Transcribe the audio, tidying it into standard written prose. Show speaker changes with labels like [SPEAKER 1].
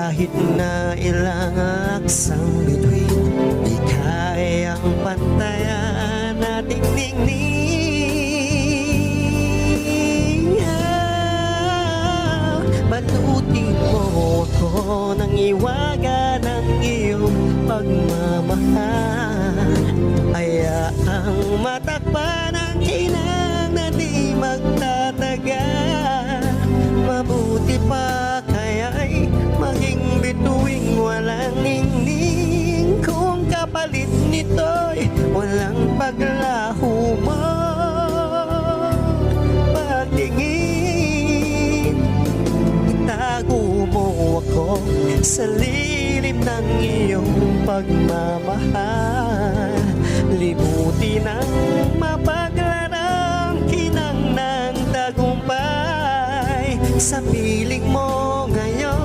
[SPEAKER 1] Kahit na ilang aksang bituin, di kayang pantayan ating ningning. Balutin mo ako ng iwaga ng iyong pagmamahal. Hayaang matakpan ang hinang na di magtatagal. Mabuti pa kaya'y maging bituing walang ningning, kung kapalit nito'y walang paglaho mo. Pagtingin, itago mo ako sa lilim ng iyong pagmamahal. Libutin ang mapaglarang kinang ng tagumpay sa piling mo ngayon.